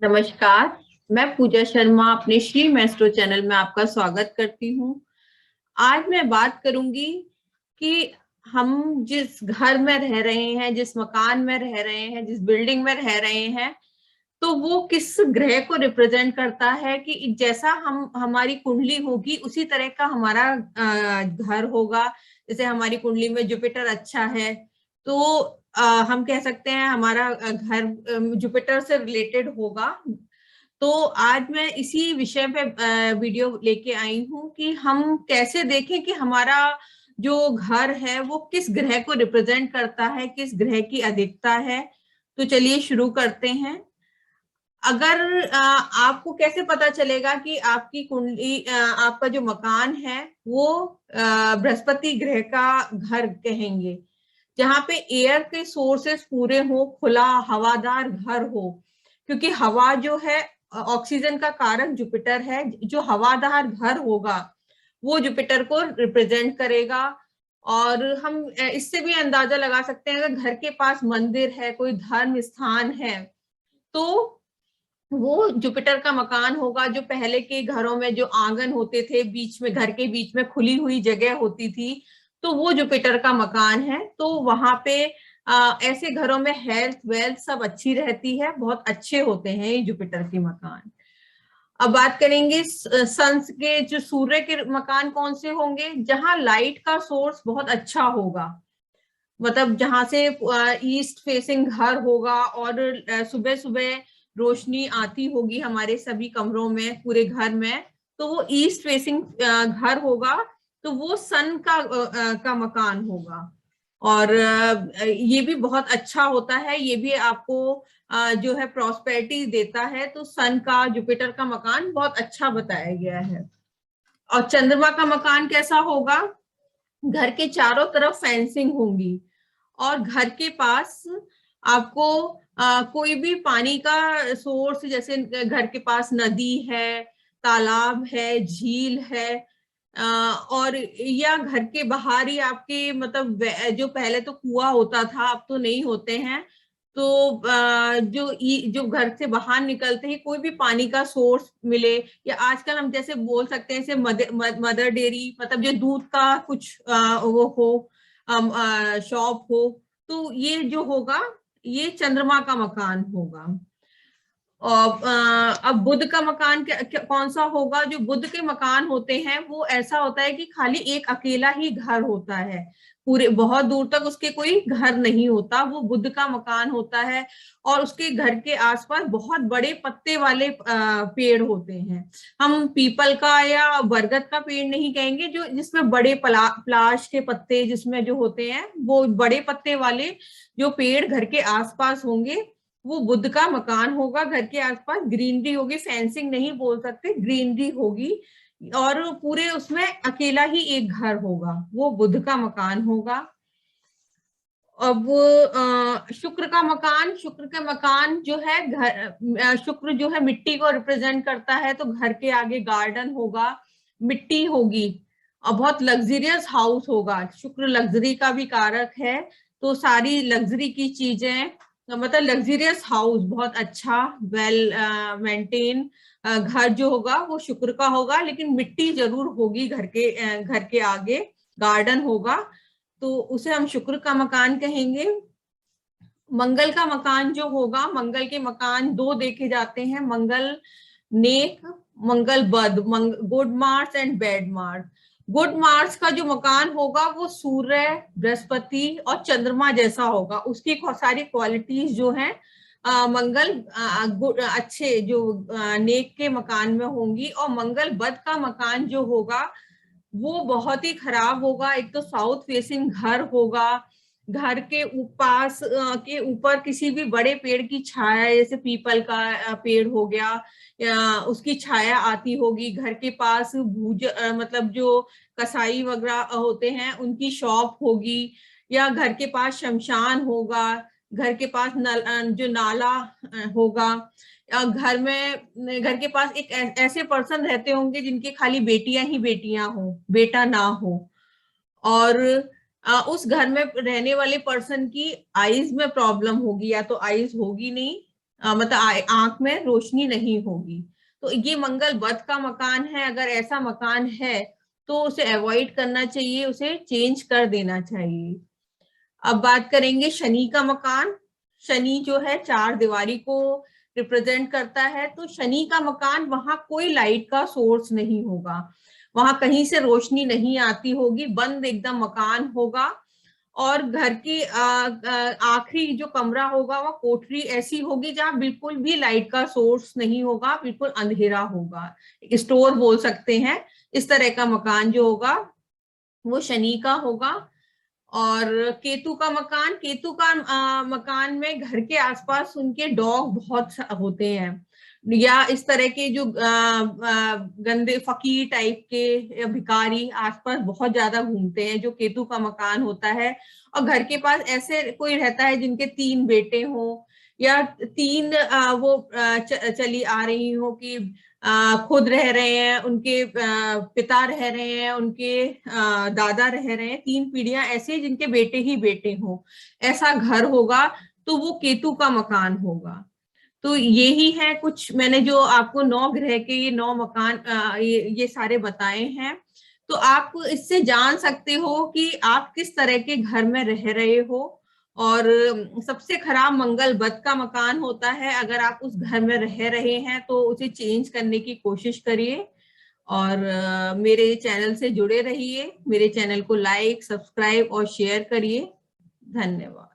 नमस्कार। मैं पूजा शर्मा अपने श्री मैस्ट्रो चैनल में आपका स्वागत करती हूँ। आज मैं बात करूंगी कि हम जिस घर में रह रहे हैं, जिस मकान में रह रहे हैं, जिस बिल्डिंग में रह रहे हैं, तो वो किस ग्रह को रिप्रेजेंट करता है। कि जैसा हम हमारी कुंडली होगी उसी तरह का हमारा घर होगा। जैसे हमारी कुंडली में जुपिटर अच्छा है तो हम कह सकते हैं हमारा घर जुपिटर से रिलेटेड होगा। तो आज मैं इसी विषय पे वीडियो लेके आई हूँ कि हम कैसे देखें कि हमारा जो घर है वो किस ग्रह को रिप्रेजेंट करता है, किस ग्रह की अधिकता है। तो चलिए शुरू करते हैं। अगर आपको कैसे पता चलेगा कि आपकी कुंडली आपका जो मकान है वो बृहस्पति ग्रह का घर कहेंगे, जहाँ पे एयर के सोर्सेस पूरे हो, खुला हवादार घर हो। क्योंकि हवा जो है ऑक्सीजन का कारक जुपिटर है। जो हवादार घर होगा वो जुपिटर को रिप्रेजेंट करेगा। और हम इससे भी अंदाजा लगा सकते हैं, अगर घर के पास मंदिर है, कोई धर्म स्थान है, तो वो जुपिटर का मकान होगा। जो पहले के घरों में जो आंगन होते थे, बीच में घर के बीच में खुली हुई जगह होती थी, तो वो जुपिटर का मकान है। तो वहां पे ऐसे घरों में हेल्थ वेल्थ सब अच्छी रहती है, बहुत अच्छे होते हैं ये जुपिटर के मकान। अब बात करेंगे सन के, जो सूर्य के मकान कौन से होंगे, जहां लाइट का सोर्स बहुत अच्छा होगा। मतलब जहां से ईस्ट फेसिंग घर होगा और सुबह सुबह रोशनी आती होगी हमारे सभी कमरों में, पूरे घर में, तो वो ईस्ट फेसिंग घर होगा। तो वो सन का मकान होगा। और ये भी बहुत अच्छा होता है, ये भी आपको जो है प्रॉस्पेरिटी देता है। तो सन का, जुपिटर का मकान बहुत अच्छा बताया गया है। और चंद्रमा का मकान कैसा होगा? घर के चारों तरफ फेंसिंग होंगी और घर के पास आपको कोई भी पानी का सोर्स, जैसे घर के पास नदी है, तालाब है, झील है, और या घर के बाहर ही आपके, मतलब जो पहले तो कुआं होता था, अब तो नहीं होते हैं। तो जो घर से बाहर निकलते ही कोई भी पानी का सोर्स मिले, या आजकल हम जैसे बोल सकते हैं जैसे मदर डेयरी, मतलब जो दूध का कुछ वो हो, शॉप हो, तो ये जो होगा ये चंद्रमा का मकान होगा। और अब बुध का मकान कौन सा होगा? जो बुध के मकान होते हैं वो ऐसा होता है कि खाली एक अकेला ही घर होता है, पूरे बहुत दूर तक उसके कोई घर नहीं होता, वो बुध का मकान होता है। और उसके घर के आसपास बहुत बड़े पत्ते वाले पेड़ होते हैं। हम पीपल का या बरगद का पेड़ नहीं कहेंगे, जो जिसमें बड़े प्लाश के पत्ते जिसमें जो होते हैं, वो बड़े पत्ते वाले जो पेड़ घर के आसपास होंगे, वो बुद्ध का मकान होगा। घर के आसपास ग्रीनरी होगी, फेंसिंग नहीं बोल सकते, ग्रीनरी होगी। और पूरे उसमें अकेला ही एक घर होगा, वो बुद्ध का मकान होगा। अब शुक्र का मकान, शुक्र का मकान जो है घर, शुक्र जो है मिट्टी को रिप्रेजेंट करता है। तो घर के आगे गार्डन होगा, मिट्टी होगी, और बहुत लग्जरियस हाउस होगा। शुक्र लग्जरी का भी कारक है, तो सारी लग्जरी की चीजें, मतलब लग्जरियस हाउस, बहुत अच्छा वेल मेंटेन घर जो होगा वो शुक्र का होगा। लेकिन मिट्टी जरूर होगी घर के आगे, गार्डन होगा, तो उसे हम शुक्र का मकान कहेंगे। मंगल का मकान जो होगा, मंगल के मकान दो देखे जाते हैं, मंगल नेक, मंगल बद, good Mars and bad Mars. Good Mars का जो मकान होगा वो सूर्य, बृहस्पति और चंद्रमा जैसा होगा। उसकी सारी क्वालिटीज जो हैं मंगल अच्छे जो नेक के मकान में होंगी। और मंगल बद का मकान जो होगा वो बहुत ही खराब होगा। एक तो साउथ फेसिंग घर होगा, घर के पास के ऊपर किसी भी बड़े पेड़ की छाया, जैसे पीपल का पेड़ हो गया, या उसकी छाया आती होगी। घर के पास मतलब जो कसाई वगैरह होते हैं उनकी शॉप होगी, या घर के पास शमशान होगा, घर के पास जो नाला होगा, घर के पास एक ऐसे पर्सन रहते होंगे जिनकी खाली बेटियां ही बेटियां हो, बेटा ना हो। और उस घर में रहने वाले पर्सन की आईज में प्रॉब्लम होगी, या तो आईज होगी नहीं, मतलब आंख में रोशनी नहीं होगी। तो ये मंगल बुध का मकान है, अगर ऐसा मकान है तो उसे अवॉइड करना चाहिए, उसे चेंज कर देना चाहिए। अब बात करेंगे शनि का मकान। शनि जो है चार दीवारी को रिप्रेजेंट करता है, तो शनि का मकान, वहां कोई लाइट का सोर्स नहीं होगा, वहां कहीं से रोशनी नहीं आती होगी, बंद एकदम मकान होगा। और घर की आखिरी जो कमरा होगा वह कोठरी ऐसी होगी जहां बिल्कुल भी लाइट का सोर्स नहीं होगा, बिल्कुल अंधेरा होगा, स्टोर बोल सकते हैं। इस तरह का मकान जो होगा वो शनि का होगा। और केतु का मकान, केतु का मकान में घर के आसपास उनके डॉग बहुत होते हैं, या इस तरह के जो गंदे फकीर टाइप के या भिखारी आसपास बहुत ज्यादा घूमते हैं, जो केतु का मकान होता है। और घर के पास ऐसे कोई रहता है जिनके तीन बेटे हों, या तीन वो चली आ रही हो कि खुद रह रहे हैं, उनके पिता रह रहे हैं, उनके दादा रह रहे हैं, तीन पीढ़ियां ऐसे जिनके बेटे ही बेटे हों, ऐसा घर होगा, तो वो केतु का मकान होगा। तो यही है कुछ मैंने जो आपको 9 ग्रह के ये 9 मकान ये सारे बताए हैं। तो आप इससे जान सकते हो कि आप किस तरह के घर में रह रहे हो। और सबसे खराब मंगल बुध का मकान होता है, अगर आप उस घर में रह रहे हैं तो उसे चेंज करने की कोशिश करिए। और मेरे चैनल से जुड़े रहिए, मेरे चैनल को लाइक, सब्सक्राइब और शेयर करिए। धन्यवाद।